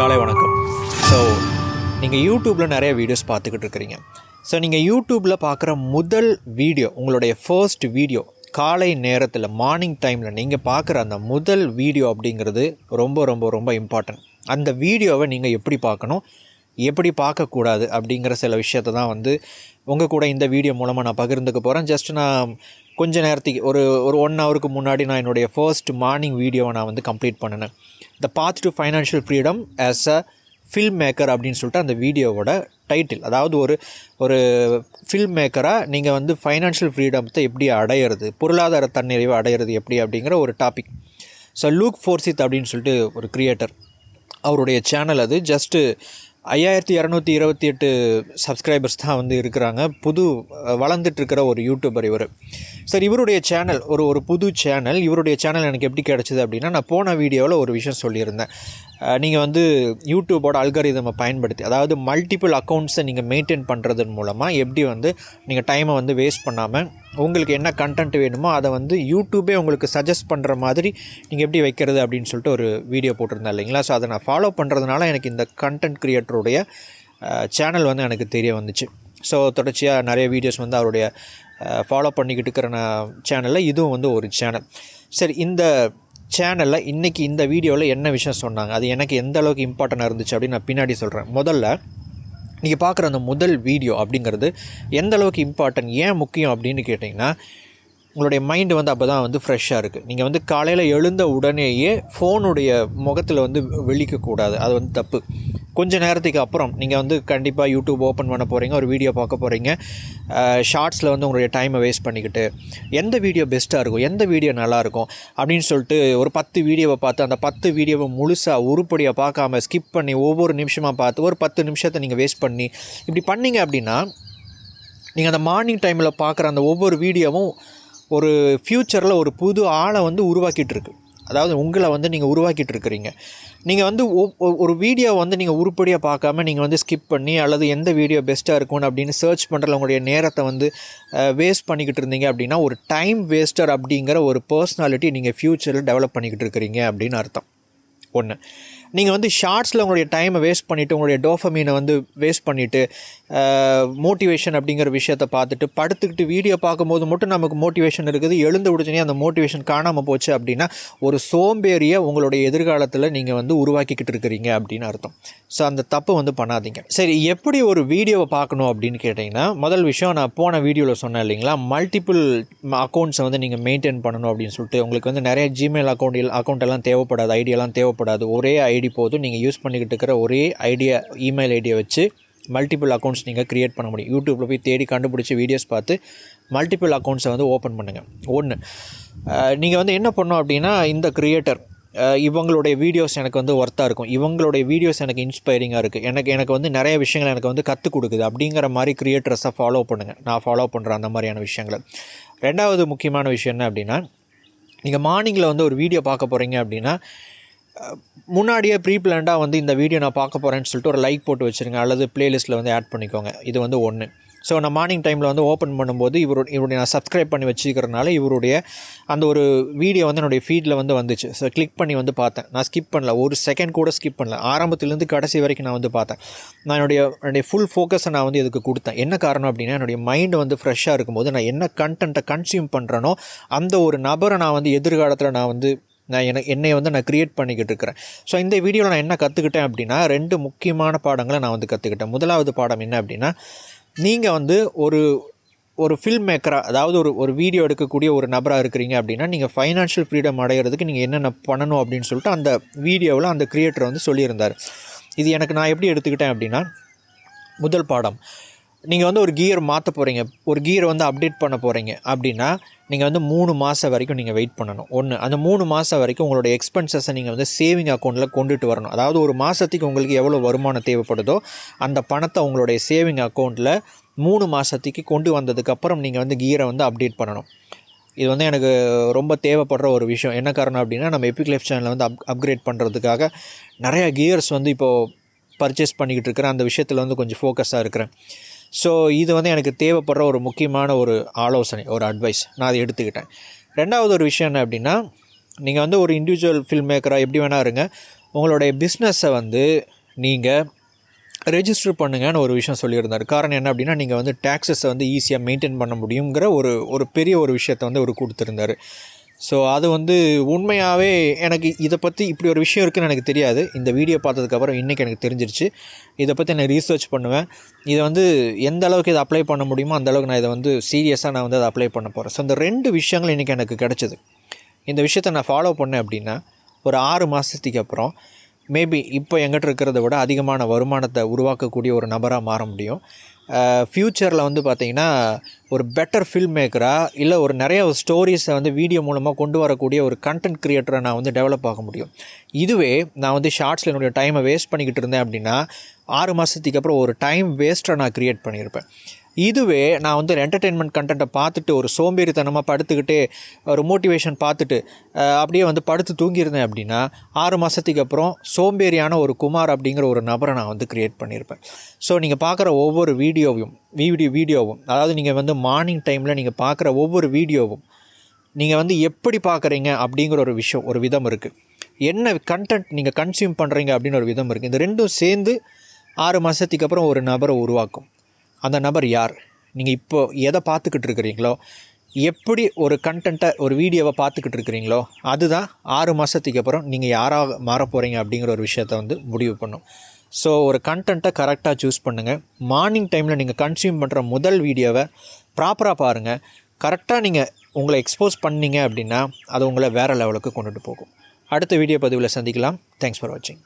காலை வணக்கம். ஸோ நீங்கள் யூடியூப்பில் நிறைய வீடியோஸ் பார்த்துக்கிட்டு இருக்கிறீங்க. ஸோ நீங்கள் யூடியூப்பில் பார்க்குற முதல் வீடியோ, உங்களுடைய ஃபர்ஸ்ட் வீடியோ காலை நேரத்தில் மார்னிங் டைமில் நீங்கள் பார்க்குற அந்த முதல் வீடியோ அப்படிங்கிறது ரொம்ப ரொம்ப ரொம்ப இம்பார்ட்டன்ட். அந்த வீடியோவை நீங்கள் எப்படி பார்க்கணும், எப்படி பார்க்கக்கூடாது அப்படிங்கிற சில விஷயத்தை தான் உங்கள் கூட இந்த வீடியோ மூலமாக நான் பகிர்ந்துக்க போகிறேன். ஜஸ்ட் நான் கொஞ்ச நேரத்துக்கு ஒரு 1 ஹவருக்கு முன்னாடி நான் என்னுடைய ஃபர்ஸ்ட் மார்னிங் வீடியோவை நான் கம்ப்ளீட் பண்ணினேன். The path to financial freedom as a film maker அப்படின்னு சொல்லிட்டு அந்த வீடியோவோட டைட்டில். அதாவது ஒரு ஃபில்ம் மேக்கராக நீங்கள் ஃபைனான்ஷியல் ஃப்ரீடத்தை எப்படி அடையிறது, பொருளாதார தன்னிறைவை அடையிறது எப்படி அப்படிங்கிற ஒரு டாபிக். ஸோ லூக் ஃபோர்சித் அப்படின்னு சொல்லிட்டு ஒரு கிரியேட்டர், அவருடைய சேனல் அது. ஜஸ்ட்டு 5228 சப்ஸ்கிரைபர்ஸ் தான் இருக்கிறாங்க. வளர்ந்துட்டுருக்கிற ஒரு யூடியூபர் இவர். சரி, இவருடைய சேனல் ஒரு புது சேனல். இவருடைய சேனல் எனக்கு எப்படி கிடச்சிது அப்படின்னா, நான் போன வீடியோவில் ஒரு விஷயம் சொல்லியிருந்தேன். நீங்கள் யூடியூபோட அல்காரிதமை பயன்படுத்தி, அதாவது மல்டிபிள் அக்கௌண்ட்ஸை நீங்கள் மெயின்டைன் பண்ணுறதன் மூலமாக எப்படி நீங்கள் டைமை வேஸ்ட் பண்ணாமல் உங்களுக்கு என்ன கண்டென்ட் வேணுமோ அதை யூடியூபே உங்களுக்கு சஜஸ்ட் பண்ணுற மாதிரி நீங்கள் எப்படி வைக்கிறது அப்படின்னு சொல்லிட்டு ஒரு வீடியோ போட்டிருந்தேன் இல்லைங்களா. ஸோ அதை நான் ஃபாலோ பண்ணுறதுனால எனக்கு இந்த கண்டென்ட் க்ரியேட்டருடைய சேனல் எனக்கு தெரிய வந்துச்சு. ஸோ தொடர்ச்சியாக நிறைய வீடியோஸ் அவருடைய ஃபாலோ பண்ணிக்கிட்டு இருக்கிற சேனலில் இதுவும் ஒரு சேனல். சரி, இந்த சேனலில் இன்றைக்கி இந்த வீடியோவில் என்ன விஷயம் சொன்னாங்க, அது எனக்கு எந்த அளவுக்கு இம்பார்ட்டண்ட்டாக இருந்துச்சு அப்படின்னு நான் பின்னாடி சொல்கிறேன். முதல்ல நீங்கள் பார்க்குற அந்த முதல் வீடியோ அப்படிங்கிறது எந்த அளவுக்கு இம்பார்ட்டன்ட், ஏன் முக்கியம் அப்படின்னு கேட்டிங்கன்னா, உங்களுடைய மைண்டு அப்போ தான் ஃப்ரெஷ்ஷாக இருக்குது. நீங்கள் காலையில் எழுந்த உடனேயே ஃபோனுடைய முகத்தில் வெளிக்கக்கூடாது. அது தப்பு. கொஞ்சம் நேரத்துக்கு அப்புறம் நீங்கள் கண்டிப்பாக யூடியூப் ஓப்பன் பண்ண போகிறீங்க, ஒரு வீடியோ பார்க்க போகிறீங்க. ஷார்ட்ஸில் உங்களுடைய டைமை வேஸ்ட் பண்ணிக்கிட்டு எந்த வீடியோ பெஸ்ட்டாக இருக்கும், எந்த வீடியோ நல்லாயிருக்கும் அப்படின்னு சொல்லிட்டு ஒரு 10 வீடியோவை பார்த்து அந்த 10 வீடியோவை முழுசாக உருப்படியாக பார்க்காம ஸ்கிப் பண்ணி ஒவ்வொரு நிமிஷமாக பார்த்து ஒரு 10 நிமிஷத்தை நீங்கள் வேஸ்ட் பண்ணி இப்படி பண்ணிங்க அப்படின்னா, நீங்கள் அந்த மார்னிங் டைமில் பார்க்குற அந்த ஒவ்வொரு வீடியோவும் ஒரு ஃப்யூச்சரில் ஒரு புது ஆளை உருவாக்கிட்டு இருக்கு. அதாவது உங்களை நீங்கள் உருவாக்கிட்டு இருக்கிறீங்க. நீங்கள் ஒரு வீடியோ நீங்கள் உருப்படியாக பார்க்காம நீங்கள் ஸ்கிப் பண்ணி அல்லது எந்த வீடியோ பெஸ்ட்டாக இருக்கும்னு அப்படின்னு சர்ச் பண்ணுறதுல உங்களுடைய நேரத்தை வேஸ்ட் பண்ணிக்கிட்டு இருந்தீங்க அப்படின்னா, ஒரு டைம் வேஸ்டர் அப்படிங்கிற ஒரு பர்சனாலிட்டி நீங்கள் ஃப்யூச்சரில் டெவலப் பண்ணிக்கிட்டு இருக்கிறீங்க அப்படின்னு அர்த்தம். ஒன்று, நீங்கள் ஷார்ட்ஸில் உங்களுடைய டைமை வேஸ்ட் பண்ணிவிட்டு உங்களுடைய டோபமீனை வேஸ்ட் பண்ணிவிட்டு மோட்டிவேஷன் அப்படிங்கிற விஷயத்தை பார்த்துட்டு படுத்துக்கிட்டு வீடியோ பார்க்கும்போது மட்டும் நமக்கு மோட்டிவேஷன் இருக்குது, எழுந்து விடுச்சுனே அந்த மோட்டிவேஷன் காணாமல் போச்சு அப்படின்னா ஒரு சோம்பேறியை உங்களுடைய எதிர்காலத்தில் நீங்கள் உருவாக்கிக்கிட்டு இருக்கிறீங்க அப்படின்னு அர்த்தம். ஸோ அந்த தப்பு பண்ணாதீங்க. சரி, எப்படி ஒரு வீடியோவை பார்க்கணும் அப்படின்னு கேட்டிங்கன்னா, முதல் விஷயம் நான் போன வீடியோவில் சொன்னேன் இல்லைங்களா, மல்டிபிள் அக்கௌண்ட்ஸை நீங்கள் மெயின்டைன் பண்ணணும் அப்படின்னு சொல்லிட்டு. உங்களுக்கு நிறைய ஜிமெயில் அக்கௌண்ட் எல்லாம் தேவைப்படாது, ஐடியெல்லாம் தேவைப்படாது. ஒரே ஐடி போதும். நீங்கள் யூஸ் பண்ணிக்கிட்டு இருக்கிற ஒரே இமெயில் ஐடியை வச்சு மல்டிபிள் அக்கௌண்ட்ஸ் நீங்கள் க்ரியேட் பண்ண முடியும். யூடியூப்பில் போய் தேடி கண்டுபிடிச்சி வீடியோஸ் பார்த்து மல்டிபிள் அக்கௌண்ட்ஸை ஓப்பன் பண்ணுங்கள். ஒன்று, நீங்கள் என்ன பண்ணணும் அப்படின்னா, இந்த க்ரியேட்டர் இவங்களுடைய வீடியோஸ் எனக்கு ஒர்த்தாக இருக்கும், இவங்களுடைய வீடியோஸ் எனக்கு இன்ஸ்பைரிங்காக இருக்குது, எனக்கு நிறைய விஷயங்கள் எனக்கு கற்றுக் கொடுக்குது அப்படிங்கிற மாதிரி க்ரியேட்டர்ஸை ஃபாலோ பண்ணுங்கள். நான் ஃபாலோ பண்ணுறேன் அந்த மாதிரியான விஷயங்களை. ரெண்டாவது முக்கியமான விஷயம் என்ன அப்படின்னா, நீங்கள் மார்னிங்கில் ஒரு வீடியோ பார்க்க போகிறீங்க அப்படின்னா, முன்னாடியே ப்ரீப்ளான்டாக இந்த வீடியோ நான் பார்க்க போகிறேன்னு சொல்லிட்டு ஒரு லைக் போட்டு வச்சுருங்க, அல்லது ப்ளேலிஸ்ட்டில் ஆட் பண்ணிக்கோங்க. இது ஒன்று. ஸோ நான் மார்னிங் டைமில் ஓப்பன் பண்ணும்போது இவருடைய நான் சப்ஸ்கிரைப் பண்ணி வச்சுக்கிறனால இவருடைய அந்த ஒரு வீடியோ என்னுடைய ஃபீடில் வந்துச்சு. ஸோ கிளிக் பண்ணி பார்த்தேன். நான் ஸ்கிப் பண்ணல, ஒரு செகண்ட் கூட ஸ்கிப் பண்ணல. ஆரம்பத்துலேருந்து கடைசி வரைக்கும் நான் பார்த்தேன். நான் என்னுடைய ஃபுல் ஃபோக்கஸை நான் இதுக்கு கொடுத்தேன். என்ன காரணம் அப்படின்னா, என்னுடைய மைண்டு ஃப்ரெஷ்ஷாக இருக்கும்போது நான் என்ன கண்டென்ட்டை கன்சியூம் பண்ணுறேனோ அந்த ஒரு நபரை நான் எதிர்காலத்தில் என்னை நான் க்ரியேட் பண்ணிக்கிட்டு இருக்கிறேன். ஸோ இந்த வீடியோவில் நான் என்ன கற்றுக்கிட்டேன் அப்படின்னா, 2 முக்கியமான பாடங்களை நான் கற்றுக்கிட்டேன். முதலாவது பாடம் என்ன அப்படின்னா, நீங்கள் ஒரு ஃபில்ம் மேக்கராக, அதாவது ஒரு வீடியோ எடுக்கக்கூடிய ஒரு நபராக இருக்கிறீங்க அப்படின்னா, நீங்கள் ஃபைனான்ஷியல் ஃப்ரீடம் அடைகிறதுக்கு நீங்கள் என்னென்ன பண்ணணும் அப்படின்னு சொல்லிட்டு அந்த வீடியோவில் அந்த க்ரியேட்டர் சொல்லியிருந்தார். இது எனக்கு நான் எப்படி எடுத்துக்கிட்டேன் அப்படின்னா, முதல் பாடம், நீங்கள் ஒரு கியர் மாற்ற போகிறீங்க, ஒரு கியரை அப்டேட் பண்ண போகிறீங்க அப்படின்னா, நீங்கள் 3 மாதம் வரைக்கும் நீங்கள் வெயிட் பண்ணணும். ஒன்று, அந்த 3 மாதம் வரைக்கும் உங்களோட எக்ஸ்பென்சஸை நீங்கள் சேவிங் அக்கௌண்ட்டில் கொண்டுட்டு வரணும். அதாவது ஒரு மாதத்துக்கு உங்களுக்கு எவ்வளோ வருமானம் தேவைப்படுதோ அந்த பணத்தை உங்களுடைய சேவிங் அக்கௌண்ட்டில் 3 மாதத்துக்கு கொண்டு வந்ததுக்கப்புறம் நீங்கள் கியரை அப்டேட் பண்ணணும். இது எனக்கு ரொம்ப தேவைப்படுற ஒரு விஷயம். என்ன காரணம் அப்படின்னா, நம்ம எபிக் லைஃப் சேனலை அப்கிரேட் பண்ணுறதுக்காக நிறையா கியர்ஸ் இப்போது பர்ச்சேஸ் பண்ணிக்கிட்டு இருக்கிறேன். அந்த விஷயத்தில் கொஞ்சம் ஃபோக்கஸாக இருக்கிறேன். ஸோ இது எனக்கு தேவைப்படுற ஒரு முக்கியமான ஒரு ஆலோசனை, ஒரு அட்வைஸ். நான் அதை எடுத்துக்கிட்டேன். ரெண்டாவது ஒரு விஷயம் என்ன அப்படின்னா, நீங்கள் ஒரு இண்டிவிஜுவல் ஃபில்ம் மேக்கராக எப்படி வேணா இருங்க, உங்களுடைய பிஸ்னஸை நீங்கள் ரெஜிஸ்டர் பண்ணுங்கன்னு ஒரு விஷயம் சொல்லியிருந்தார். காரணம் என்ன அப்படின்னா, நீங்கள் வந்து டேக்ஸஸை வந்து ஈஸியாக மெயின்டைன் பண்ண முடியுங்கிற ஒரு பெரிய ஒரு விஷயத்தை வந்து அவர் கொடுத்துருந்தார். ஸோ அது வந்து உண்மையாகவே எனக்கு இதை பற்றி இப்படி ஒரு விஷயம் இருக்குதுன்னு எனக்கு தெரியாது. இந்த வீடியோ பார்த்ததுக்கப்புறம் இன்றைக்கி எனக்கு தெரிஞ்சிருச்சு. இதை பற்றி நான் ரீசர்ச் பண்ணுவேன். இதை வந்து எந்த அளவுக்கு இதை அப்ளை பண்ண முடியுமோ அந்த அளவுக்கு நான் இதை வந்து சீரியஸாக நான் வந்து அதை அப்ளை பண்ண போகிறேன். ஸோ இந்த 2 விஷயங்கள் இன்றைக்கி எனக்கு கிடச்சிது. இந்த விஷயத்தை நான் ஃபாலோ பண்ணேன் அப்படின்னா ஒரு 6 மாதத்துக்கு அப்புறம் மேபி இப்போ எங்கிட்ட இருக்கிறத விட அதிகமான வருமானத்தை உருவாக்கக்கூடிய ஒரு நபராக மாற முடியும். ஃப்யூச்சரில் வந்து பார்த்திங்கன்னா ஒரு பெட்டர் ஃபில்ம் மேக்கராக இல்லை ஒரு நிறைய ஸ்டோரிஸை வந்து வீடியோ மூலமாக கொண்டு வரக்கூடிய ஒரு கண்டென்ட் க்ரியேட்டரை நான் வந்து டெவலப் ஆக முடியும். இதுவே நான் வந்து ஷார்ட்ஸில் என்னுடைய டைமை வேஸ்ட் பண்ணிக்கிட்டு இருந்தேன் அப்படின்னா 6 மாதத்துக்கு அப்புறம் ஒரு டைம் வேஸ்ட்டை நான் க்ரியேட் பண்ணியிருப்பேன். இதுவே நான் வந்து ஒரு என்டர்டெயின்மெண்ட் கண்டென்ட்டை பார்த்துட்டு ஒரு சோம்பேறித்தனமாக படுத்துக்கிட்டே ஒரு மோட்டிவேஷன் பார்த்துட்டு அப்படியே வந்து படுத்து தூங்கியிருந்தேன் அப்படின்னா 6 மாதத்துக்கு அப்புறம் சோம்பேறியான ஒரு குமார் அப்படிங்கிற ஒரு நபரை நான் வந்து க்ரியேட் பண்ணியிருப்பேன். ஸோ நீங்கள் பார்க்குற ஒவ்வொரு வீடியோவும் அதாவது நீங்கள் வந்து மார்னிங் டைமில் நீங்கள் பார்க்குற ஒவ்வொரு வீடியோவும் நீங்கள் வந்து எப்படி பார்க்குறீங்க அப்படிங்கிற ஒரு விஷயம், ஒரு விதம் இருக்குது. என்ன கண்டென்ட் நீங்கள் கன்சியூம் பண்ணுறீங்க அப்படின்னு ஒரு விதம் இருக்குது. இந்த 2ம் சேர்ந்து 6 மாதத்துக்கு அப்புறம் ஒரு நபரை உருவாக்கும். அந்த நபர் யார்? நீங்கள் இப்போ எதை பார்த்துக்கிட்டு இருக்கிறீங்களோ, எப்படி ஒரு கண்டென்ட்டை ஒரு வீடியோவை பார்த்துக்கிட்டு இருக்கிறீங்களோ அதுதான் 6 மாதத்துக்கு அப்புறம் நீங்கள் யாராக மாற போகிறீங்க அப்படிங்கிற ஒரு விஷயத்தை வந்து முடிவு பண்ணும். ஸோ ஒரு கண்டென்ட்டை கரெக்டாக சூஸ் பண்ணுங்கள். மார்னிங் டைமில் நீங்கள் கன்சியூம் பண்ணுற முதல் வீடியோவை ப்ராப்பராக பாருங்கள். கரெக்டாக நீங்கள் உங்களை எக்ஸ்போஸ் பண்ணீங்க அப்படின்னா அது உங்களை வேறு லெவலுக்கு கொண்டுட்டு போகும். அடுத்த வீடியோ பதிவில் சந்திக்கலாம். தேங்க்ஸ் ஃபார் வாட்சிங்.